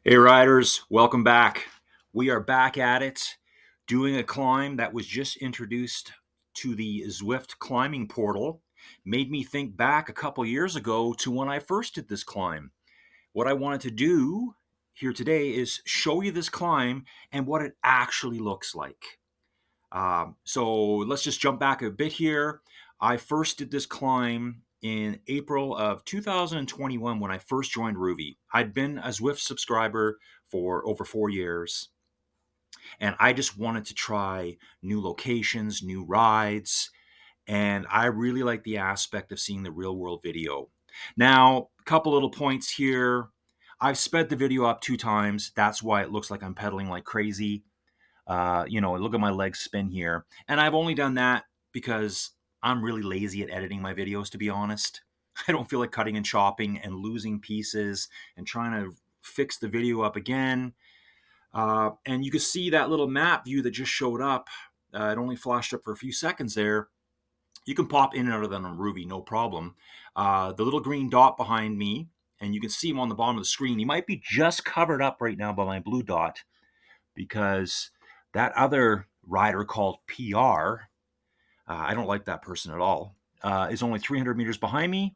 Hey riders, welcome back. We are back at it, doing a climb that was just introduced to the Zwift climbing portal. Made me think back a couple years ago to when I first did this climb. What I wanted to do here today is show you this climb and what it actually looks like. So let's just jump back a bit here. I first did this climb in April of 2021 when I first joined Rouvy. I'd been a Zwift subscriber for over 4 years, and I just wanted to try new locations, new rides, and I really like the aspect of seeing the real world video. Now, a couple little points here. I've sped the video up 2 times. That's why it looks like I'm pedaling like crazy. Look at my legs spin here. And I've only done that because I'm really lazy at editing my videos, to be honest. I don't feel like cutting and chopping and losing pieces and trying to fix the video up again. And you can see that little map view that just showed up. It only flashed up for a few seconds there. You can pop in and out of that on Rouvy, no problem. The little green dot behind me, and you can see him on the bottom of the screen. He might be just covered up right now by my blue dot because that other rider called PR, I don't like that person at all, is only 300 meters behind me.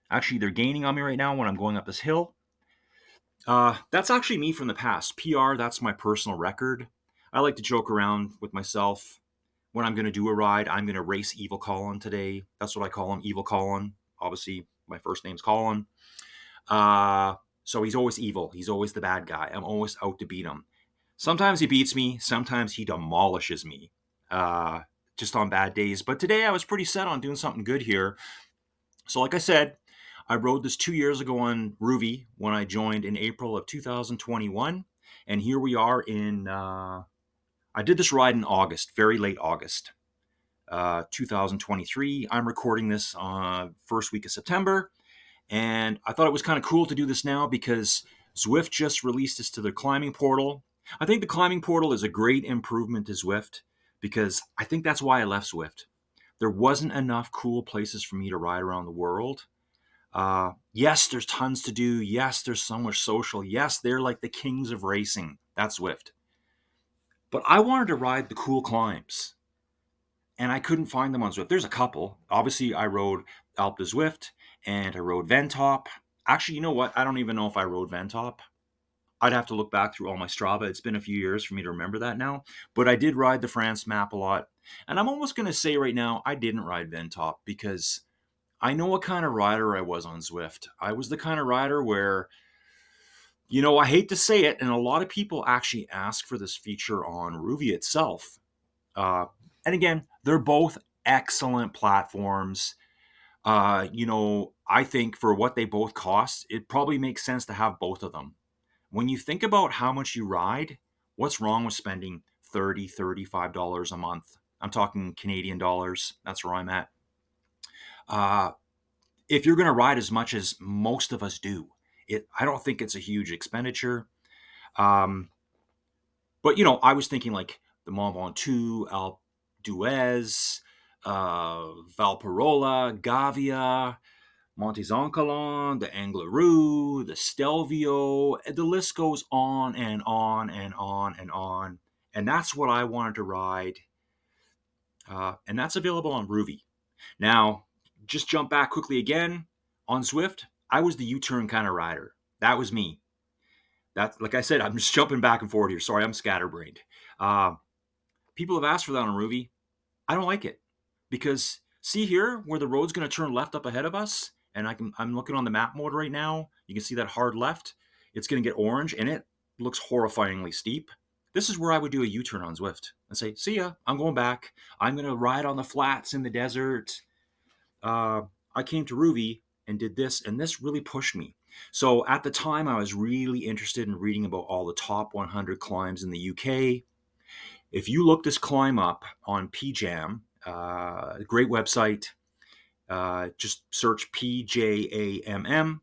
Actually, they're gaining on me right now when I'm going up this hill. That's actually me from the past. PR, that's my personal record. I like to joke around with myself. When I'm going to do a ride, I'm going to race Evil Colin today. That's what I call him, Evil Colin. Obviously, my first name's Colin. So he's always evil. He's always the bad guy. I'm always out to beat him. Sometimes he beats me. Sometimes he demolishes me. Uh, just on bad days. But today I was pretty set on doing something good here. So, like I said, I rode this 2 years ago on Rouvy when I joined in April of 2021. And here we are I did this ride in August, very late August, 2023. I'm recording this first week of September. And I thought it was kind of cool to do this now because Zwift just released this to the climbing portal. I think the climbing portal is a great improvement to Zwift because I think that's why I left Zwift. There wasn't enough cool places for me to ride around the world. Yes, there's tons to do. Yes, there's so much social. Yes, they're like the kings of racing. That's Zwift. But I wanted to ride the cool climbs, and I couldn't find them on Zwift. There's a couple. Obviously, I rode Alpe de Zwift and I rode Ventop. Actually, you know what? I don't even know if I rode Ventop. I'd have to look back through all my Strava. It's been a few years for me to remember that now. But I did ride the France map a lot. And I'm almost going to say right now, I didn't ride Ventop because I know what kind of rider I was on Zwift. I was the kind of rider where, I hate to say it, and a lot of people actually ask for this feature on Rouvy itself. Uh, and again, they're both excellent platforms. I think for what they both cost, it probably makes sense to have both of them. When you think about how much you ride, what's wrong with spending $35 a month? I'm talking Canadian dollars. That's where I'm at. Uh, if you're going to ride as much as most of us do, I don't think it's a huge expenditure. Um, but I was thinking like the Mont Ventoux, Alpe d'Huez, Valparola, Gavia, Montezoncolon, the Angleroo, the Stelvio, the list goes on and on and on and on. And that's what I wanted to ride. And that's available on Rouvy. Now, just jump back quickly again. On Zwift, I was the U-turn kind of rider. That was me. That's like I said, I'm just jumping back and forward here. Sorry, I'm scatterbrained. Uh, People have asked for that on Rouvy. I don't like it because see here where the road's going to turn left up ahead of us, and I'm looking on the map mode right now. You can see that hard left. It's going to get orange, and it looks horrifyingly steep. This is where I would do a U-turn on Zwift and say, "See ya, I'm going back. I'm going to ride on the flats in the desert." Uh, I came to Rouvy and did this, and this really pushed me. So at the time, I was really interested in reading about all the top 100 climbs in the UK. If you look this climb up on PJAM, great website, just search PJAMM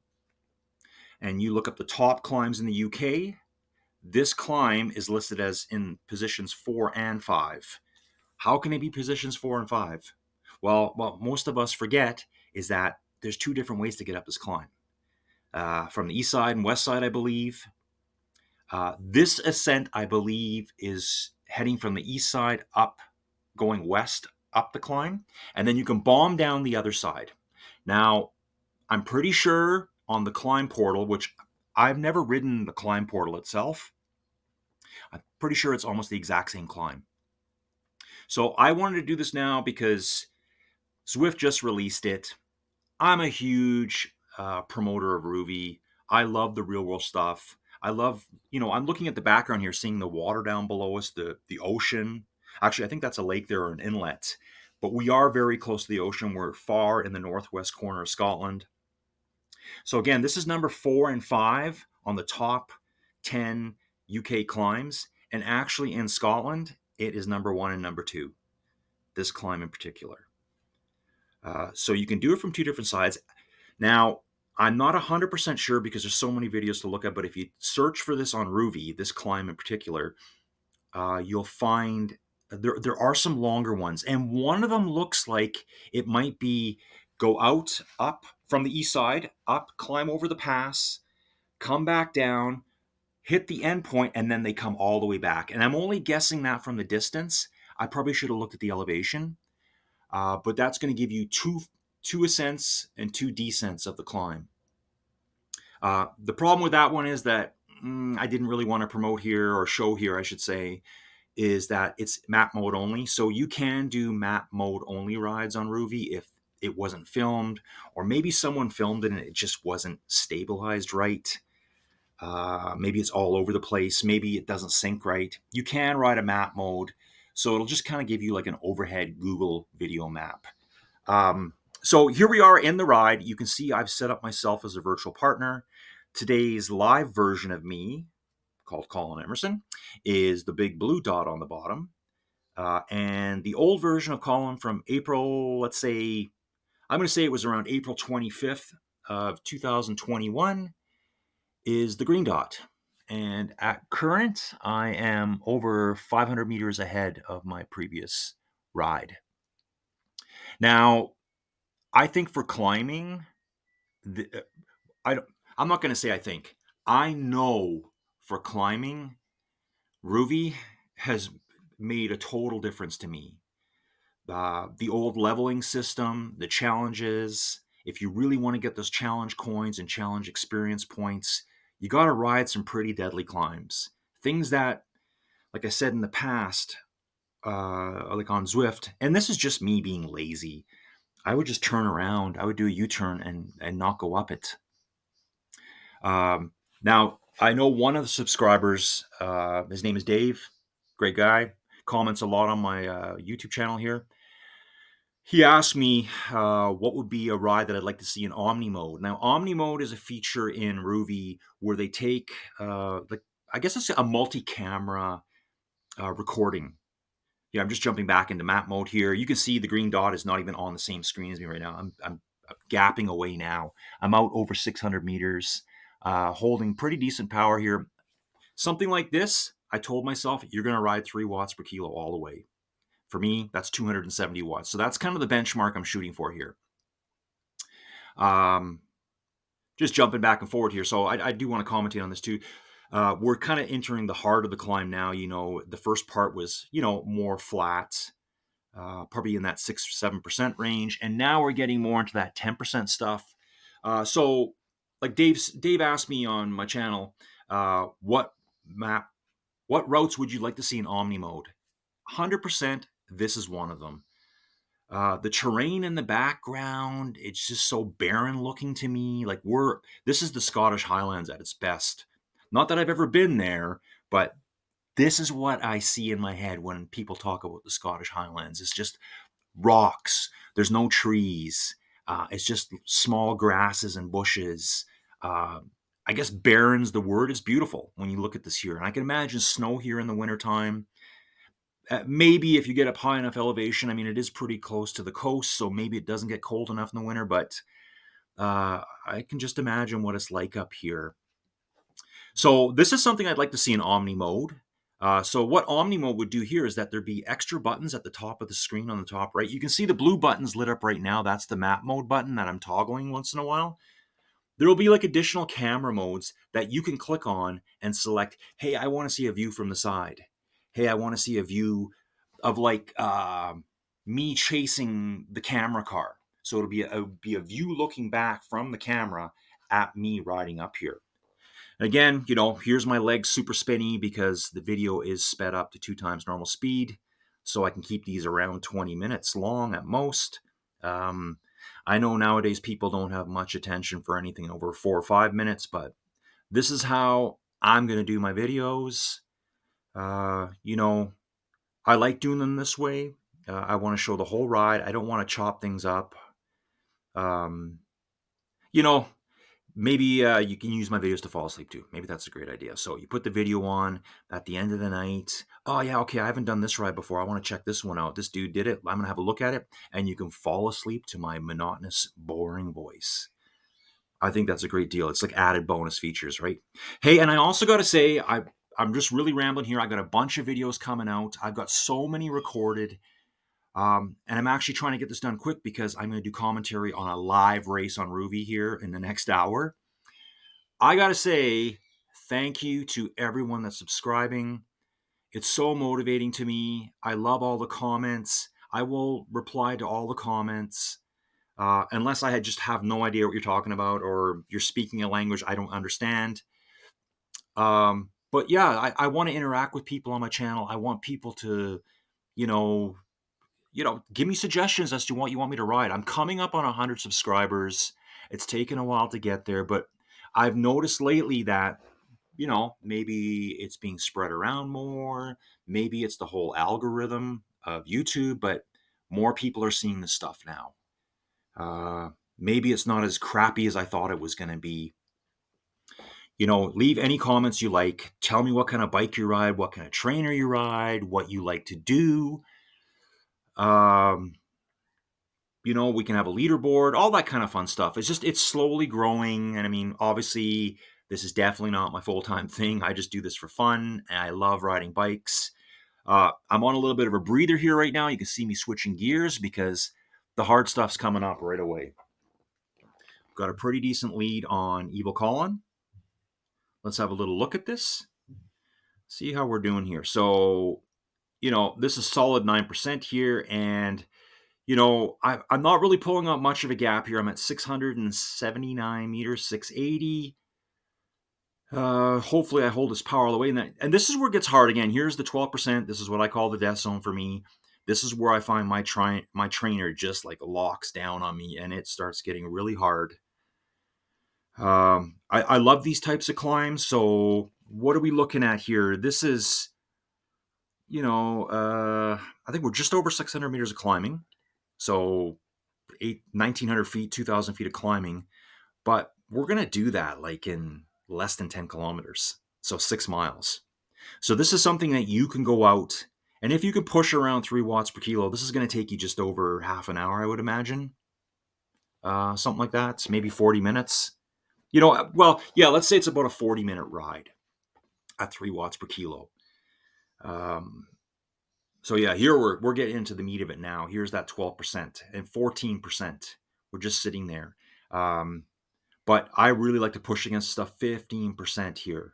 and you look up the top climbs in the UK. This climb is listed as in positions 4 and 5. How can it be positions 4 and 5? Well, what most of us forget is that there's two different ways to get up this climb. From the east side and west side, I believe. This ascent, I believe, is heading from the east side up, going west up the climb, and then you can bomb down the other side. Now, I'm pretty sure on the climb portal, which I've never ridden the climb portal itself, I'm pretty sure it's almost the exact same climb. So I wanted to do this now because Zwift just released it. I'm a huge promoter of Rouvy. I love the real world stuff. I love, I'm looking at the background here, seeing the water down below us, the ocean. Actually, I think that's a lake there or an inlet. But we are very close to the ocean. We're far in the northwest corner of Scotland. So again, this is number 4 and 5 on the top 10 UK climbs. And actually in Scotland, it is number 1 and number 2, this climb in particular. So you can do it from 2 different sides. Now, I'm not 100% sure because there's so many videos to look at, but if you search for this on Rouvy, this climb in particular, you'll find there are some longer ones. And one of them looks like it might be go out, up from the east side, up, climb over the pass, come back down, hit the end point, and then they come all the way back. And I'm only guessing that from the distance. I probably should have looked at the elevation. But that's going to give you two ascents and 2 descents of the climb. The problem with that one is that I didn't really want to promote here, or show here, I should say, is that it's map mode only. So you can do map mode only rides on Rouvy if it wasn't filmed, or maybe someone filmed it and it just wasn't stabilized right. Maybe it's all over the place. Maybe it doesn't sync right. You can ride a map mode, so it'll just kind of give you like an overhead Google video map. So here we are in the ride. You can see I've set up myself as a virtual partner. Today's live version of me, called Colin Emerson, is the big blue dot on the bottom. And the old version of Colin from April, let's say, I'm going to say it was around April 25th of 2021, is the green dot. And at current, I am over 500 meters ahead of my previous ride. Now, I think for climbing, I'm not going to say I think. I know for climbing, Rouvy has made a total difference to me. The old leveling system, the challenges, if you really want to get those challenge coins and challenge experience points, you got to ride some pretty deadly climbs. Things that, like I said in the past, like on Zwift, and this is just me being lazy, I would just turn around. I would do a U-turn and not go up it. Now, I know one of the subscribers, his name is Dave, great guy, comments a lot on my YouTube channel here. He asked me what would be a ride that I'd like to see in Omni mode. Now, Omni mode is a feature in Rouvy where they take, I guess it's a multi-camera recording. Yeah, I'm just jumping back into map mode here. You can see the green dot is not even on the same screen as me right now. I'm gapping away now. I'm out over 600 meters, holding pretty decent power here. Something like this, I told myself, you're going to ride 3 watts per kilo all the way. For me, that's 270 watts. So that's kind of the benchmark I'm shooting for here. Just jumping back and forward here. So I do want to commentate on this too. We're kind of entering the heart of the climb now. The first part was, more flat, probably in that 6-7% range. And now we're getting more into that 10% stuff. So like Dave asked me on my channel, what routes would you like to see in Omni mode? 100%, this is one of them. The terrain in the background, it's just so barren looking to me. Like this is the Scottish Highlands at its best. Not that I've ever been there, but this is what I see in my head when people talk about the Scottish Highlands. It's just rocks. There's no trees. It's just small grasses and bushes. I guess barren's the word. Is beautiful when you look at this here. And I can imagine snow here in the wintertime. Maybe if you get up high enough elevation, I mean, it is pretty close to the coast, so maybe it doesn't get cold enough in the winter, but I can just imagine what it's like up here. So this is something I'd like to see in Omni mode. So what Omni mode would do here is that there'd be extra buttons at the top of the screen on the top right. You can see the blue buttons lit up right now. That's the map mode button that I'm toggling once in a while. There will be like additional camera modes that you can click on and select, hey, I want to see a view from the side. Hey, I want to see a view of like me chasing the camera car. So it'll be a view looking back from the camera at me riding up here. Again, here's my legs super spinny because the video is sped up to 2 times normal speed. So I can keep these around 20 minutes long at most. Um, I know nowadays people don't have much attention for anything over 4 or 5 minutes, but this is how I'm going to do my videos. Uh, you know, I like doing them this way. I want to show the whole ride. I don't want to chop things up. Um, you know, Maybe you can use my videos to fall asleep too. Maybe that's a great idea. So you put the video on at the end of the night. Oh yeah, okay, I haven't done this ride before. I want to check this one out. This dude did it. I'm gonna have a look at it, and you can fall asleep to my monotonous, boring voice. I think that's a great deal. It's like added bonus features, right? Hey, and I also got to say, I'm just really rambling here. I got a bunch of videos coming out. I've got so many recorded. And I'm actually trying to get this done quick because I'm going to do commentary on a live race on Rouvy here in the next hour. I got to say, thank you to everyone that's subscribing. It's so motivating to me. I love all the comments. I will reply to all the comments. Unless I just have no idea what you're talking about or you're speaking a language I don't understand. But yeah, I want to interact with people on my channel. I want people to, you know, give me suggestions as to what you want me to ride. I'm coming up on 100 subscribers. It's taken a while to get there, but I've noticed lately that, maybe it's being spread around more. Maybe it's the whole algorithm of YouTube, but more people are seeing this stuff now. Maybe it's not as crappy as I thought it was going to be. Leave any comments you like. Tell me what kind of bike you ride, what kind of trainer you ride, what you like to do. Um, we can have a leaderboard, all that kind of fun stuff. It's slowly growing. And I mean, obviously, this is definitely not my full time thing. I just do this for fun. And I love riding bikes. I'm on a little bit of a breather here right now. You can see me switching gears because the hard stuff's coming up right away. Got a pretty decent lead on Evil Colin. Let's have a little look at this. See how we're doing here. So, this is solid 9% here. And I'm not really pulling up much of a gap here. I'm at 679 meters, 680. Hopefully I hold this power all the way. And this is where it gets hard again. Here's the 12%. This is what I call the death zone for me. This is where I find my trainer just like locks down on me and it starts getting really hard. I love these types of climbs. So what are we looking at here? This is, I think we're just over 600 meters of climbing. So 1,900 feet, 2,000 feet of climbing. But we're going to do that like in less than 10 kilometers. So 6 miles. So this is something that you can go out. And if you can push around 3 watts per kilo, this is going to take you just over half an hour, I would imagine. Something like that. Maybe 40 minutes. Let's say it's about a 40-minute ride at 3 watts per kilo. So yeah, here we're getting into the meat of it now. Here's that 12% and 14%. We're just sitting there. But I really like to push against stuff 15% here.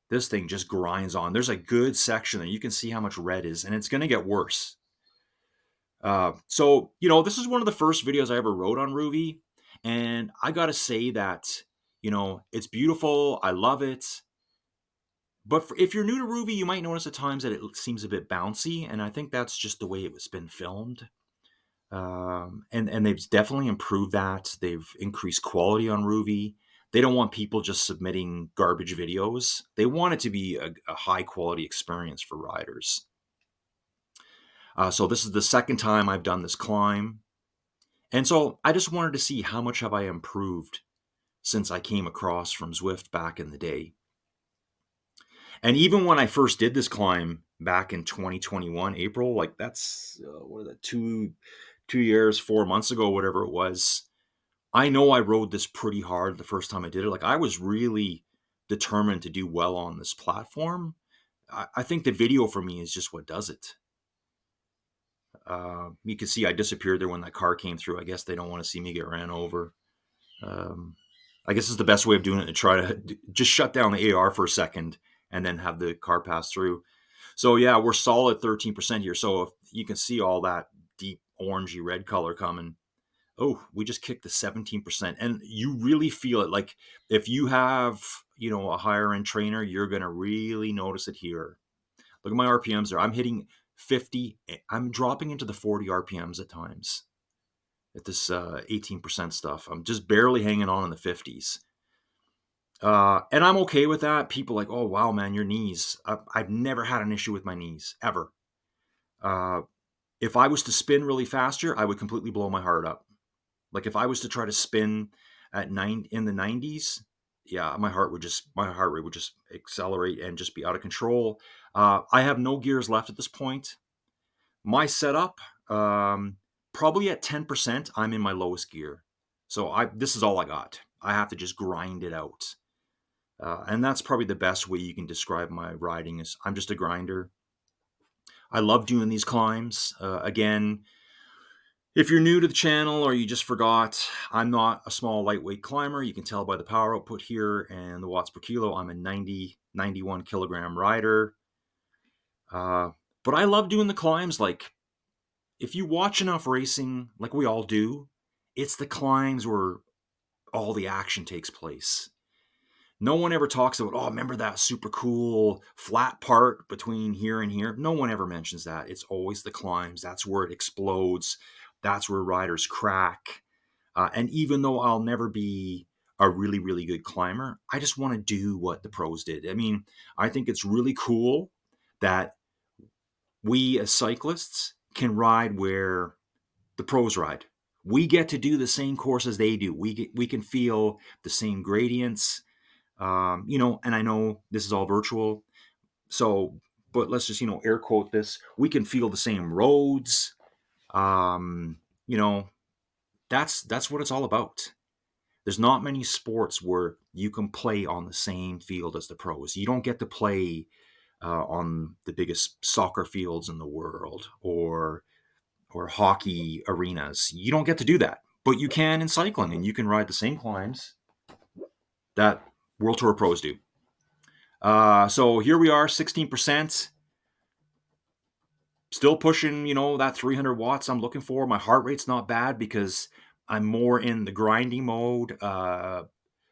This thing just grinds on. There's a good section there. You can see how much red is, and it's going to get worse. So this is one of the first videos I ever wrote on Rouvy. And I got to say that, it's beautiful. I love it. But if you're new to Rouvy, you might notice at times that it seems a bit bouncy. And I think that's just the way it was been filmed. And they've definitely improved that. They've increased quality on Rouvy. They don't want people just submitting garbage videos. They want it to be a high quality experience for riders. So this is the second time I've done this climb. And so I just wanted to see how much have I improved since I came across from Zwift back in the day. And even when I first did this climb back in 2021, April, like that's, what is that, 2 years, 4 months ago, whatever it was, I know I rode this pretty hard the first time I did it. Like I was really determined to do well on this platform. I think the video for me is just what does it. You can see I disappeared there when that car came through. I guess they don't want to see me get ran over. I guess is the best way of doing it, to try to just shut down the AR for a second and then have the car pass through. So yeah, we're solid 13% here. So if you can see all that deep orangey red color coming. Oh, we just kicked the 17%. And you really feel it. Like if you have, a higher end trainer, you're going to really notice it here. Look at my RPMs there. I'm hitting 50. I'm dropping into the 40 RPMs at times at this 18% stuff. I'm just barely hanging on in the 50s. And I'm okay with that. People like, oh, wow, man, your knees. I've never had an issue with my knees, ever. Uh, if I was to spin really faster, I would completely blow my heart up. Like if I was to try to spin at in the 90s, yeah, my heart rate would just accelerate and just be out of control. I have no gears left at this point. My setup, probably at 10%, I'm in my lowest gear. So this is all I got. I have to just grind it out. And that's probably the best way you can describe my riding is I'm just a grinder. I love doing these climbs. Again, if you're new to the channel or you just forgot, I'm not a small lightweight climber. You can tell by the power output here and the watts per kilo. I'm a 91 kilogram rider. But I love doing the climbs. Like if you watch enough racing, like we all do, it's the climbs where all the action takes place. No one ever talks about, oh, remember that super cool flat part between here and here? No one ever mentions that. It's always the climbs. That's where it explodes. That's where riders crack. And even though I'll never be a really, really good climber, I just want to do what the pros did. I mean, I think it's really cool that we as cyclists can ride where the pros ride. We get to do the same courses they do. We can feel the same gradients. And I know this is all virtual, so but let's just air quote this. We can feel the same roads. Um, you know, that's what it's all about. There's not many sports where you can play on the same field as the pros. You don't get to play on the biggest soccer fields in the world or hockey arenas. You don't get to do that, but you can in cycling, and you can ride the same climbs that World Tour pros do. So here we are, 16%. Still pushing, that 300 watts I'm looking for. My heart rate's not bad because I'm more in the grinding mode.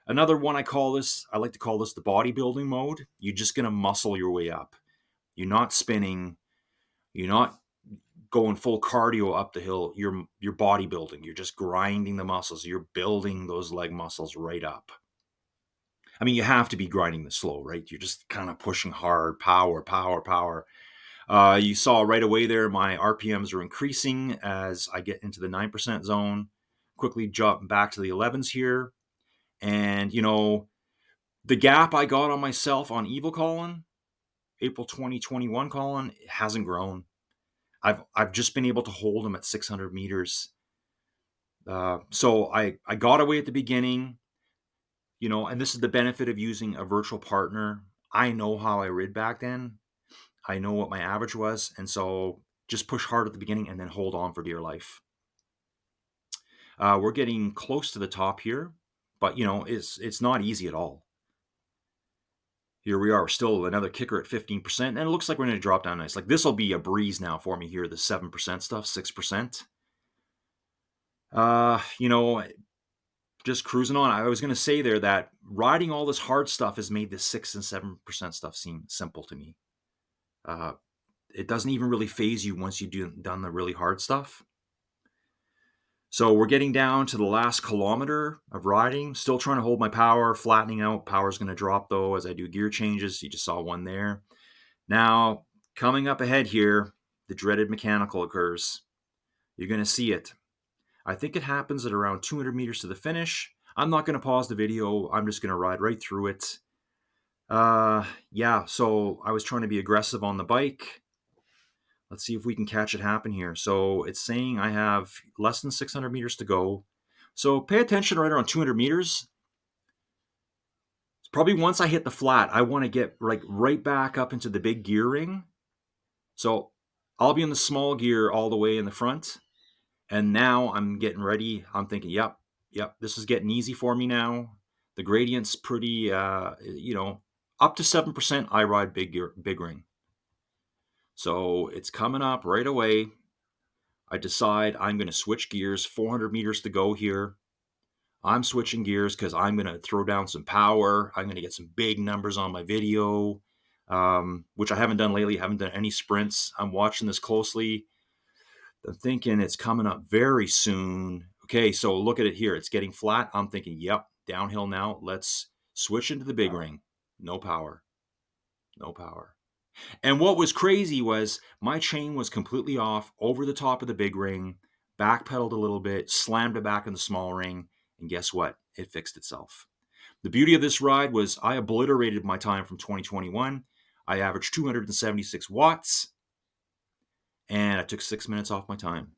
Another one I like to call this the bodybuilding mode. You're just going to muscle your way up. You're not spinning. You're not going full cardio up the hill. You're bodybuilding. You're just grinding the muscles. You're building those leg muscles right up. I mean, you have to be grinding the slow, right? You're just kind of pushing hard, power, power, power. You saw right away there, my RPMs are increasing as I get into the 9% zone. Quickly jump back to the 11s here. And, the gap I got on myself on Evil Colin, April 2021 Colin, hasn't grown. I've just been able to hold him at 600 meters. So I got away at the beginning, and this is the benefit of using a virtual partner. I know how I rid back then. I know what my average was, and so just push hard at the beginning and then hold on for dear life. We're getting close to the top here, but it's not easy at all. Here we are, still another kicker at 15%, and it looks like we're going to drop down nice. Like this will be a breeze now for me here, the 7% stuff, 6%. Just cruising on. I was going to say there that riding all this hard stuff has made this 6 and 7% stuff seem simple to me. It doesn't even really phase you once you've done the really hard stuff. So we're getting down to the last kilometer of riding. Still trying to hold my power, flattening out. Power's going to drop though as I do gear changes. You just saw one there. Now, coming up ahead here, the dreaded mechanical occurs. You're going to see it. I think it happens at around 200 meters to the finish. I'm not going to pause the video. I'm just going to ride right through it. Yeah, so I was trying to be aggressive on the bike. Let's see if we can catch it happen here. So it's saying I have less than 600 meters to go. So pay attention right around 200 meters. It's probably once I hit the flat, I want to get right back up into the big gear ring. So I'll be in the small gear all the way in the front. And now I'm getting ready. I'm thinking, yep, Yep, this is getting easy for me now. The gradient's pretty, up to 7% I ride big ring. So it's coming up right away. I decide I'm going to switch gears, 400 meters to go here. I'm switching gears because I'm going to throw down some power. I'm going to get some big numbers on my video, which I haven't done lately. I haven't done any sprints. I'm watching this closely. I'm thinking it's coming up very soon. Okay, so look at it here. It's getting flat. I'm thinking, yep, downhill now. Let's switch into the big ring. No power. No power. And what was crazy was my chain was completely off over the top of the big ring, backpedaled a little bit, slammed it back in the small ring, and guess what? It fixed itself. The beauty of this ride was I obliterated my time from 2021. I averaged 276 watts, and I took 6 minutes off my time.